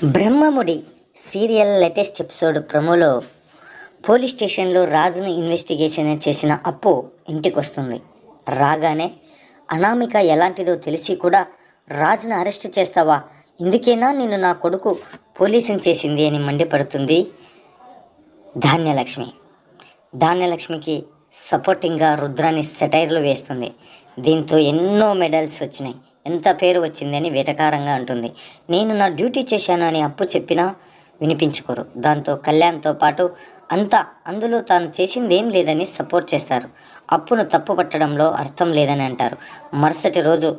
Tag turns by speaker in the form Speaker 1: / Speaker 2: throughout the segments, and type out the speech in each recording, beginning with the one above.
Speaker 1: Brahmamudi serial latest episode ప్రమోలో police స్టేషన్లో రాజును ఇన్వెస్టిగేషన్ చేసిన అప్పు ఇంటికి వస్తుంది. రాగానే అనామిక ఎలాంటిదో తెలిసి కూడా రాజును అరెస్ట్ చేస్తావా, ఇందుకేనా నిన్ను నా కొడుకు పోలీసుని చేసింది అని మండిపడుతుంది ధాన్యలక్ష్మి. ధాన్యలక్ష్మికి సపోర్టింగ్గా రుద్రాన్ని సెటైర్లు వేస్తుంది. దీంతో ఎన్నో మెడల్స్ వచ్చినాయి, ఎంత పేరు వచ్చిందని వెటకారంగా అంటుంది. నేను నా డ్యూటీ చేశాను అని అప్పు చెప్పినా వినిపించుకోరు. దాంతో కళ్యాణ్తో పాటు అందులో తాను చేసింది ఏం లేదని సపోర్ట్ చేస్తారు. అప్పును తప్పు పట్టడంలో అర్థం లేదని అంటారు. మరుసటి రోజు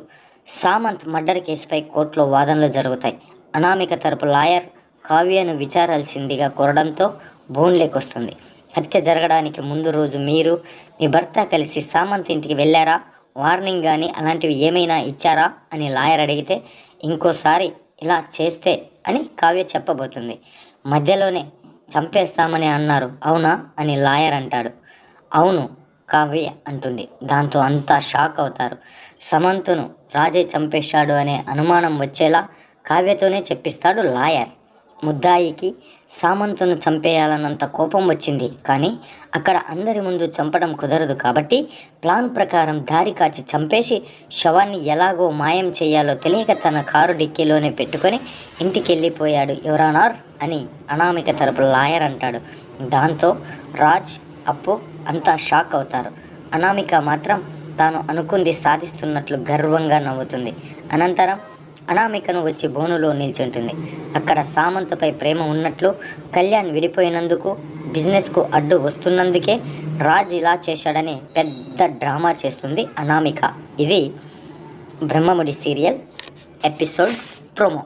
Speaker 1: సామంత్ మర్డర్ కేసుపై కోర్టులో వాదనలు జరుగుతాయి. అనామిక తరపు లాయర్ కావ్యను విచారాల్సిందిగా కోరడంతో బోన్లేకొస్తుంది. హత్య జరగడానికి ముందు రోజు మీరు మీ భర్త కలిసి సామంత్ ఇంటికి వెళ్ళారా, వార్నింగ్ కానీ అలాంటివి ఏమైనా ఇచ్చారా అని లాయర్ అడిగితే, ఇంకోసారి ఇలా చేస్తే అని కావ్య చెప్పబోతుంది. మధ్యలోనే చంపేస్తామని అన్నారు అవునా అని లాయర్ అంటాడు. అవును కావ్య అంటుంది. దాంతో అంతా షాక్ అవుతారు. సమంతును రాజే చంపేశాడు అనే అనుమానం వచ్చేలా కావ్యతోనే చెప్పిస్తాడు లాయర్. ముద్దాయికి సామంతును చంపేయాలన్నంత కోపం వచ్చింది, కానీ అక్కడ అందరి ముందు చంపడం కుదరదు కాబట్టి ప్లాన్ ప్రకారం దారి కాచి చంపేసి శవాన్ని ఎలాగో మాయం చేయాలో తెలియక తన కారు డిక్కీలోనే పెట్టుకొని ఇంటికి వెళ్ళిపోయాడు యువరానర్ అని అనామిక తరపు లాయర్ అంటాడు. దాంతో రాజ్ అప్పు అంతా షాక్ అవుతారు. అనామిక మాత్రం తాను అనుకుంది సాధిస్తున్నట్లు గర్వంగా నవ్వుతుంది. అనంతరం అనామికను వచ్చి బోనులో నిల్చుంటుంది. అక్కడ సామంతపై ప్రేమ ఉన్నట్లు, కళ్యాణ్ విడిపోయినందుకు, బిజినెస్కు అడ్డు వస్తున్నందుకే రాజ్ ఇలా చేశాడని పెద్ద డ్రామా చేస్తుంది అనామిక. ఇది బ్రహ్మముడి సీరియల్ ఎపిసోడ్ ప్రోమో.